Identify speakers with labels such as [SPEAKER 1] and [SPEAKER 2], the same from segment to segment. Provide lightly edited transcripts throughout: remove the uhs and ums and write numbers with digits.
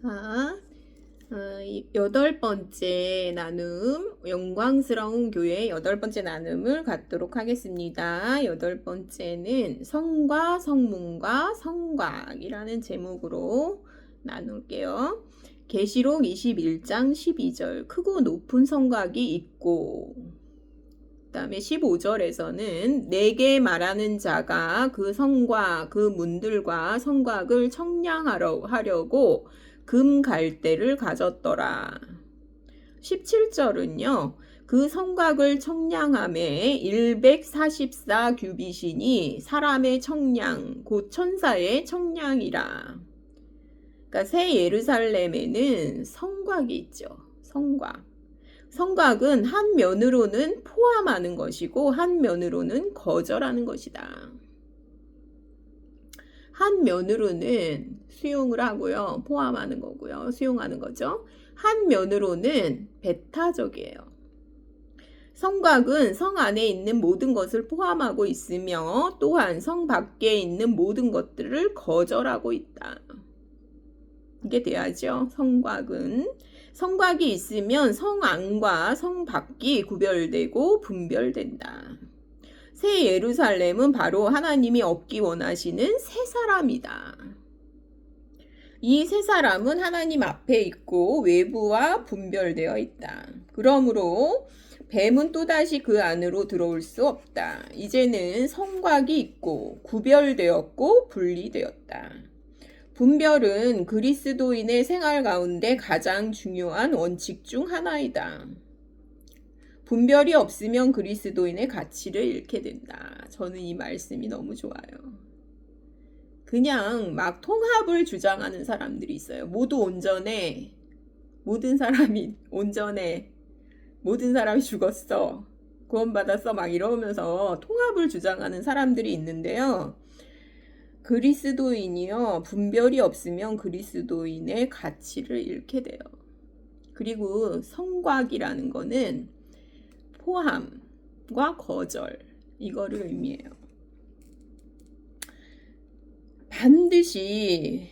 [SPEAKER 1] 자, 여덟 번째 나눔, 영광스러운 교회 여덟 번째 나눔을 갖도록 하겠습니다. 여덟 번째는 성과 성문과 성곽이라는 제목으로 나눌게요. 계시록 21장 12절 크고 높은 성곽이 있고, 그 다음에 15절에서는 내게 말하는 자가 그 성과 그 문들과 성곽을 청량하려고 금 갈대를 가졌더라. 17절은요. 그 성곽을 청량함에 144 규빗이니 사람의 청량 곧 천사의 청량이라. 그러니까 새 예루살렘에는 성곽이 있죠. 성곽. 성곽은 한 면으로는 포함하는 것이고 한 면으로는 거절하는 것이다. 한 면으로는 수용을 하고요. 포함하는 거고요. 수용하는 거죠. 한 면으로는 배타적이에요. 성곽은 성 안에 있는 모든 것을 포함하고 있으며 또한 성 밖에 있는 모든 것들을 거절하고 있다. 이게 돼야죠. 성곽은. 성곽이 있으면 성 안과 성 밖이 구별되고 분별된다. 새 예루살렘은 바로 하나님이 얻기 원하시는 새 사람이다. 이 새 사람은 하나님 앞에 있고 외부와 분별되어 있다. 그러므로 뱀은 또다시 그 안으로 들어올 수 없다. 이제는 성곽이 있고 구별되었고 분리되었다. 분별은 그리스도인의 생활 가운데 가장 중요한 원칙 중 하나이다. 분별이 없으면 그리스도인의 가치를 잃게 된다. 저는 이 말씀이 너무 좋아요. 그냥 막 통합을 주장하는 사람들이 있어요. 모두 온전해. 모든 사람이 온전해. 모든 사람이 죽었어. 구원받았어. 막 이러면서 통합을 주장하는 사람들이 있는데요. 그리스도인이요. 분별이 없으면 그리스도인의 가치를 잃게 돼요. 그리고 성곽이라는 거는 포함과 거절, 이거를 의미해요. 반드시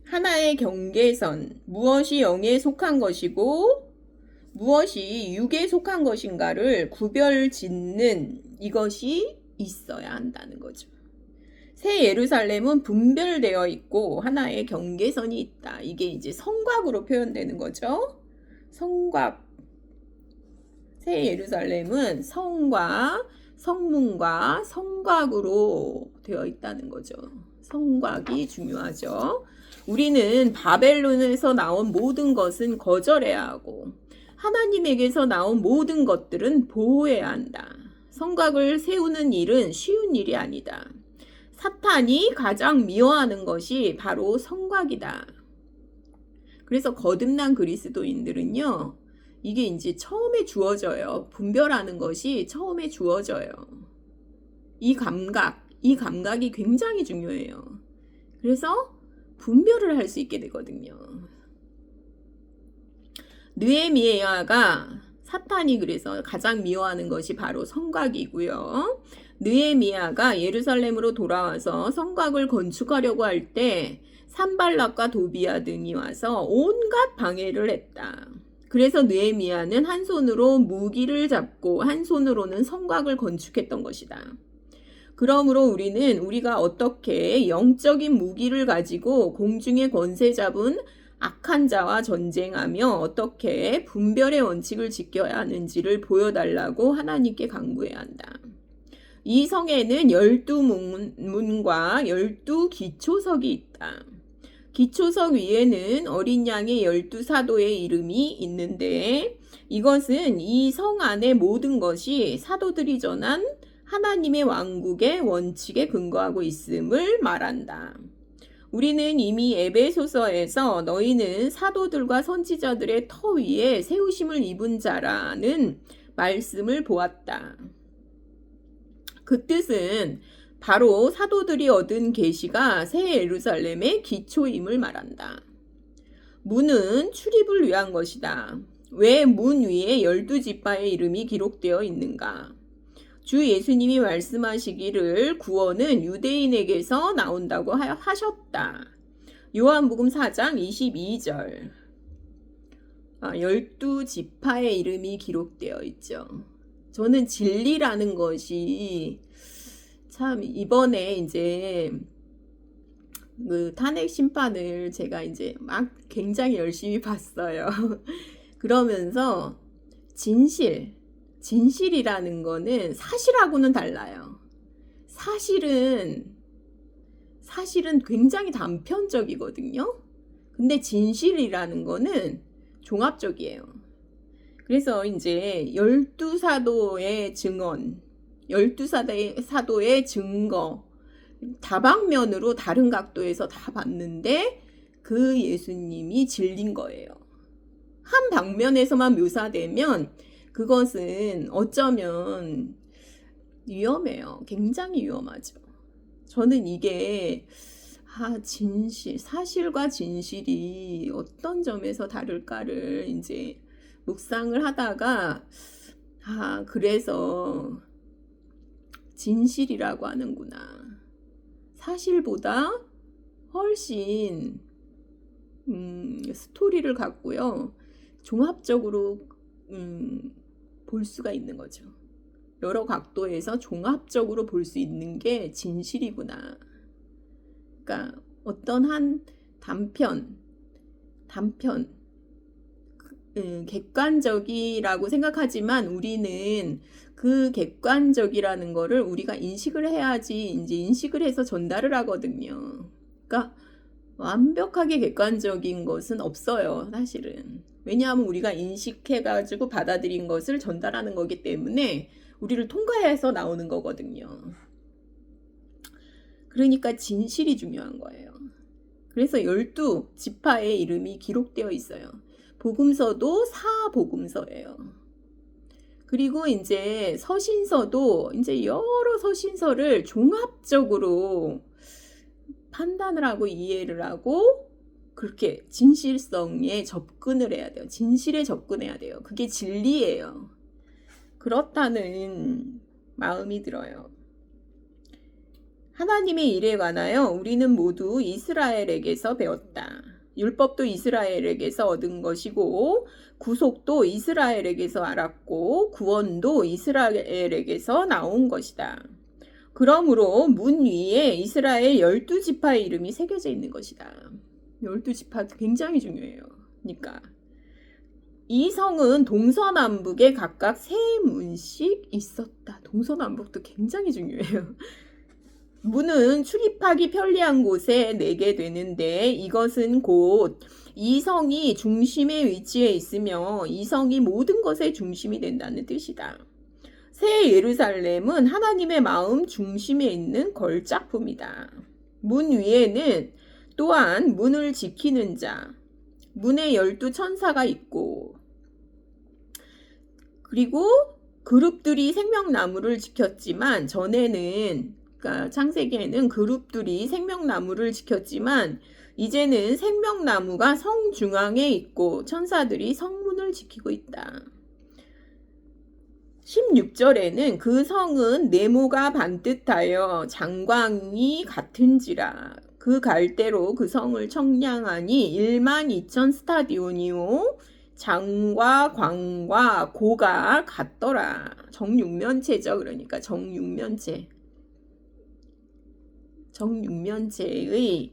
[SPEAKER 1] 하나의 경계선, 무엇이 영에 속한 것이고 무엇이 육에 속한 것인가를 구별 짓는 이것이 있어야 한다는 거죠. 새 예루살렘은 분별되어 있고 하나의 경계선이 있다. 이게 이제 성곽으로 표현되는 거죠. 성곽. 새 예루살렘은 성과, 성문과 성곽으로 되어 있다는 거죠. 성곽이 중요하죠. 우리는 바벨론에서 나온 모든 것은 거절해야 하고 하나님에게서 나온 모든 것들은 보호해야 한다. 성곽을 세우는 일은 쉬운 일이 아니다. 사탄이 가장 미워하는 것이 바로 성곽이다. 그래서 거듭난 그리스도인들은요. 이게 이제 처음에 주어져요. 분별하는 것이 처음에 주어져요. 이 감각이 굉장히 중요해요. 그래서 분별을 할 수 있게 되거든요. 느헤미야가 사탄이 그래서 가장 미워하는 것이 바로 성곽이고요. 느헤미야가 예루살렘으로 돌아와서 성곽을 건축하려고 할 때 산발락과 도비야 등이 와서 온갖 방해를 했다. 그래서 느헤미야는 한 손으로 무기를 잡고 한 손으로는 성곽을 건축했던 것이다. 그러므로 우리가 어떻게 영적인 무기를 가지고 공중의 권세 잡은 악한 자와 전쟁하며 어떻게 분별의 원칙을 지켜야 하는지를 보여달라고 하나님께 간구해야 한다. 이 성에는 12문과 12기초석이 있다. 기초석 위에는 어린 양의 12사도의 이름이 있는데 이것은 이 성 안의 모든 것이 사도들이 전한 하나님의 왕국의 원칙에 근거하고 있음을 말한다. 우리는 이미 에베소서에서 너희는 사도들과 선지자들의 터 위에 세우심을 입은 자라는 말씀을 보았다. 그 뜻은 바로 사도들이 얻은 계시가 새 예루살렘의 기초임을 말한다. 문은 출입을 위한 것이다. 왜 문 위에 12지파의 이름이 기록되어 있는가? 주 예수님이 말씀하시기를 구원은 유대인에게서 나온다고 하셨다. 요한복음 4장 22절. 12지파의 이름이 기록되어 있죠. 저는 진리라는 것이 참 이번에 이제 그 탄핵 심판을 제가 이제 막 굉장히 열심히 봤어요. 그러면서 진실이라는 거는 사실하고는 달라요. 사실은 굉장히 단편적이거든요. 근데 진실이라는 거는 종합적이에요. 그래서 이제 12사도의 증언, 12사도의 증거, 다방면으로 다른 각도에서 다 봤는데 그 예수님이 진리인 거예요. 한 방면에서만 묘사되면 그것은 어쩌면 위험해요. 굉장히 위험하죠. 저는 이게 사실과 진실이 어떤 점에서 다를까를 이제 묵상을 하다가 그래서 진실이라고 하는구나. 사실보다 훨씬 스토리를 갖고요. 종합적으로 볼 수가 있는 거죠. 여러 각도에서 종합적으로 볼 수 있는 게 진실이구나. 그러니까 어떤 한 단편 객관적이라고 생각하지만 우리는 그 객관적이라는 거를 우리가 인식을 해야지 이제 인식을 해서 전달을 하거든요. 그러니까 완벽하게 객관적인 것은 없어요, 사실은. 왜냐하면 우리가 인식해가지고 받아들인 것을 전달하는 거기 때문에 우리를 통과해서 나오는 거거든요. 그러니까 진실이 중요한 거예요. 그래서 12지파의 이름이 기록되어 있어요. 복음서도 사복음서예요. 그리고 이제 서신서도 이제 여러 서신서를 종합적으로 판단을 하고 이해를 하고 그렇게 진실성에 접근을 해야 돼요. 진실에 접근해야 돼요. 그게 진리예요. 그렇다는 마음이 들어요. 하나님의 일에 관하여 우리는 모두 이스라엘에게서 배웠다. 율법도 이스라엘에게서 얻은 것이고 구속도 이스라엘에게서 알았고 구원도 이스라엘에게서 나온 것이다. 그러므로 문 위에 이스라엘 12지파의 이름이 새겨져 있는 것이다. 12지파 굉장히 중요해요. 그러니까 이 성은 동서남북에 각각 세 문씩 있었다. 동서남북도 굉장히 중요해요. 문은 출입하기 편리한 곳에 내게 되는데 이것은 곧 이 성이 중심에 위치해 있으며 이 성이 모든 것의 중심이 된다는 뜻이다. 새 예루살렘은 하나님의 마음 중심에 있는 걸작품이다. 문 위에는 또한 문을 지키는 자, 문에 12천사가 있고 그리고 그룹들이 생명나무를 지켰지만 전에는 그러니까 창세기에는 그룹들이 생명나무를 지켰지만 이제는 생명나무가 성 중앙에 있고 천사들이 성문을 지키고 있다. 16절에는 그 성은 네모가 반듯하여 장광이 같은지라 그 갈대로 그 성을 청량하니 12,000 스타디온이요 장과 광과 고가 같더라. 정육면체죠. 그러니까 정육면체의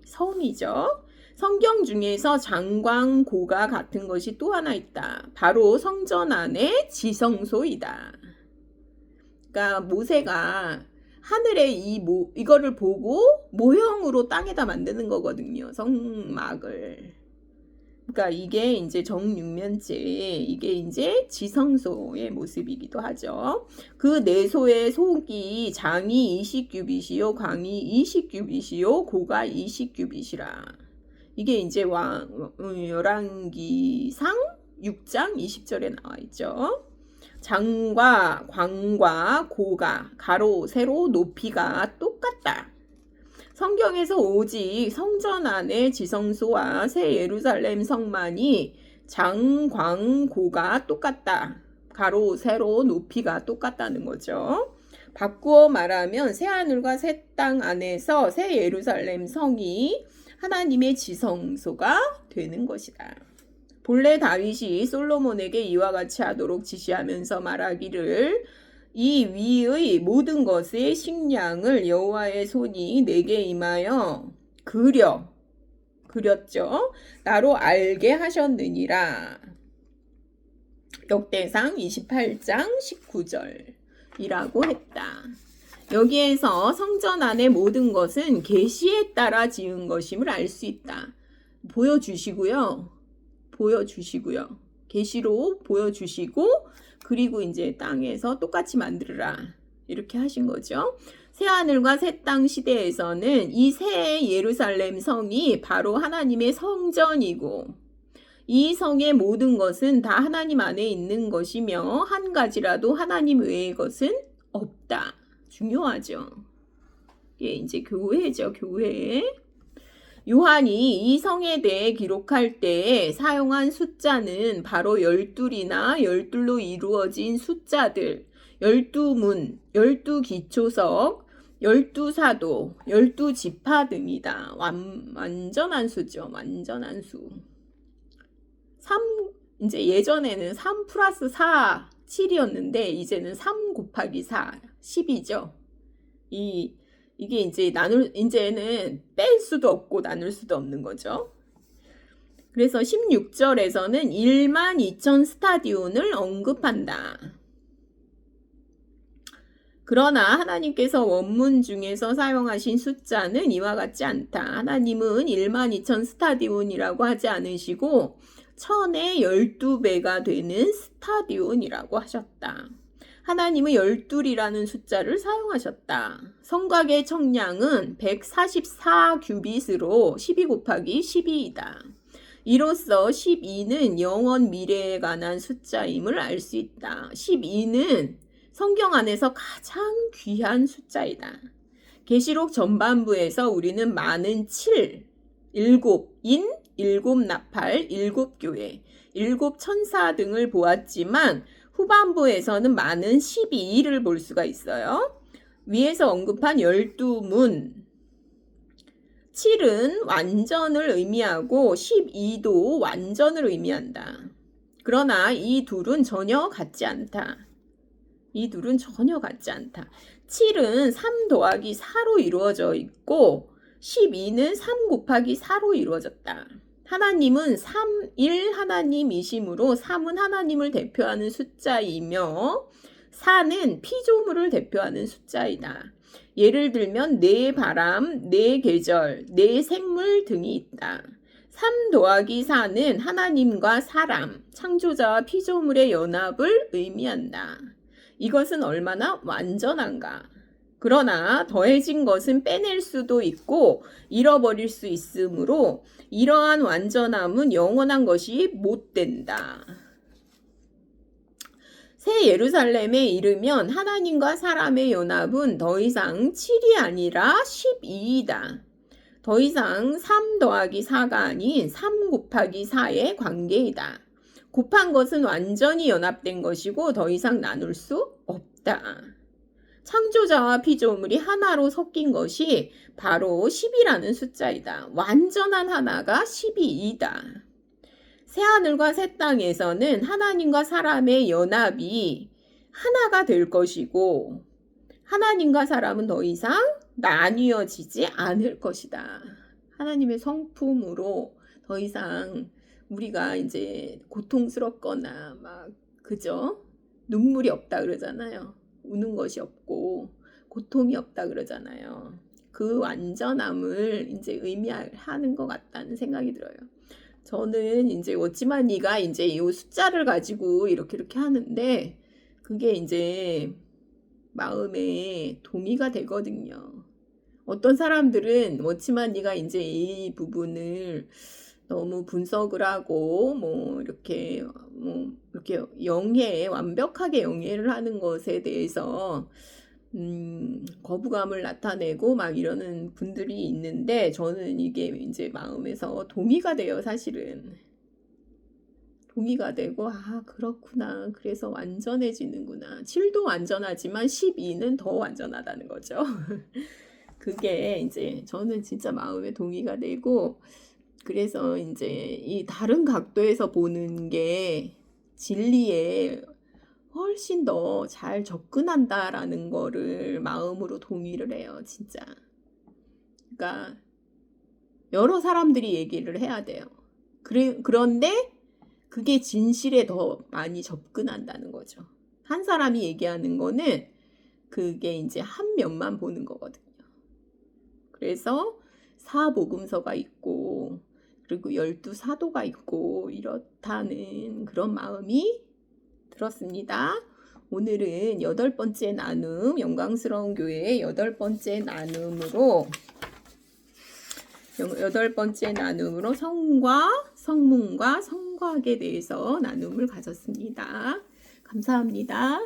[SPEAKER 1] 성이죠. 성경 중에서 장광고가 같은 것이 또 하나 있다. 바로 성전 안의 지성소이다. 그러니까 모세가 하늘에 이거를 보고 모형으로 땅에다 만드는 거거든요. 성막을. 그러니까 이게 이제 정육면체, 이게 이제 지성소의 모습이기도 하죠. 그 내소의 속이 장이 20규빗이요, 광이 20규빗이요, 고가 20규빗이라. 이게 이제 열왕기상 6장 20절에 나와 있죠. 장과 광과 고가 가로 세로 높이가 똑같다. 성경에서 오직 성전 안의 지성소와 새 예루살렘 성만이 장, 광, 고가 똑같다. 가로, 세로, 높이가 똑같다는 거죠. 바꾸어 말하면 새 하늘과 새 땅 안에서 새 예루살렘 성이 하나님의 지성소가 되는 것이다. 본래 다윗이 솔로몬에게 이와 같이 하도록 지시하면서 말하기를 이 위의 모든 것의 식량을 여호와의 손이 내게 임하여 그렸죠. 나로 알게 하셨느니라. 역대상 28장 19절이라고 했다. 여기에서 성전 안의 모든 것은 계시에 따라 지은 것임을 알 수 있다. 보여주시고요. 계시로 보여주시고 그리고 이제 땅에서 똑같이 만들으라 이렇게 하신 거죠. 새하늘과 새 땅 시대에서는 이 새 예루살렘 성이 바로 하나님의 성전이고 이 성의 모든 것은 다 하나님 안에 있는 것이며 한 가지라도 하나님 외의 것은 없다. 중요하죠. 이게 이제 교회죠. 교회. 요한이 이 성에 대해 기록할 때 사용한 숫자는 바로 12이나 12로 이루어진 숫자들, 12문, 12기초석, 12사도, 12지파 등이다. 완전한 수죠. 완전한 수. 이제 예전에는 3 플러스 4, 7이었는데 이제는 3 곱하기 4, 10이죠. 이게 이제는 뺄 수도 없고 나눌 수도 없는 거죠. 그래서 16절에서는 1만 2천 스타디온을 언급한다. 그러나 하나님께서 원문 중에서 사용하신 숫자는 이와 같지 않다. 하나님은 1만 2천 스타디온이라고 하지 않으시고 1000의 12배가 되는 스타디온이라고 하셨다. 하나님은 12이라는 숫자를 사용하셨다. 성곽의 청량은 144 규빗으로 12 곱하기 12이다. 이로써 12는 영원 미래에 관한 숫자임을 알 수 있다. 12는 성경 안에서 가장 귀한 숫자이다. 계시록 전반부에서 우리는 많은 7, 7인, 7나팔, 7교회, 7천사 등을 보았지만 후반부에서는 많은 12를 볼 수가 있어요. 위에서 언급한 12문, 7은 완전을 의미하고 12도 완전을 의미한다. 그러나 이 둘은 전혀 같지 않다. 7은 3 더하기 4로 이루어져 있고 12는 3 곱하기 4로 이루어졌다. 하나님은 3일 하나님이시므로 3은 하나님을 대표하는 숫자이며 4는 피조물을 대표하는 숫자이다. 예를 들면 네 바람, 네 계절, 네 생물 등이 있다. 3 더하기 4는 하나님과 사람, 창조자와 피조물의 연합을 의미한다. 이것은 얼마나 완전한가. 그러나 더해진 것은 빼낼 수도 있고 잃어버릴 수 있으므로 이러한 완전함은 영원한 것이 못 된다. 새 예루살렘에 이르면 하나님과 사람의 연합은 더 이상 7이 아니라 12이다. 더 이상 3 더하기 4가 아닌 3 곱하기 4의 관계이다. 곱한 것은 완전히 연합된 것이고 더 이상 나눌 수 없다. 창조자와 피조물이 하나로 섞인 것이 바로 10이라는 숫자이다. 완전한 하나가 12이다. 새하늘과 새 땅에서는 하나님과 사람의 연합이 하나가 될 것이고 하나님과 사람은 더 이상 나뉘어지지 않을 것이다. 하나님의 성품으로 더 이상 우리가 이제 고통스럽거나 그죠? 눈물이 없다 그러잖아요. 우는 것이 없고 고통이 없다 그러잖아요. 그 완전함을 이제 의미하는 것 같다는 생각이 들어요. 저는 이제 어찌만 네가 이제 이 숫자를 가지고 이렇게 하는데 그게 이제 마음에 동의가 되거든요. 어떤 사람들은 어찌만 네가 이제 이 부분을 너무 분석을 하고 이렇게 완벽하게 영해를 하는 것에 대해서 거부감을 나타내고 이러는 분들이 있는데 저는 이게 이제 마음에서 동의가 돼요. 사실은 동의가 되고 그렇구나. 그래서 완전해지는구나. 7도 완전하지만 12는 더 완전하다는 거죠. 그게 이제 저는 진짜 마음에 동의가 되고, 그래서 이제 이 다른 각도에서 보는 게 진리에 훨씬 더 잘 접근한다라는 거를 마음으로 동의를 해요, 진짜. 그러니까 여러 사람들이 얘기를 해야 돼요. 그런데 그게 진실에 더 많이 접근한다는 거죠. 한 사람이 얘기하는 거는 그게 이제 한 면만 보는 거거든요. 그래서 사복음서가 있고, 그리고 12사도가 있고, 이렇다는 그런 마음이 들었습니다. 오늘은 8번째 나눔, 영광스러운 교회의 8번째 나눔으로, 8번째 나눔으로 성과, 성문과 성곽에 대해서 나눔을 가졌습니다. 감사합니다.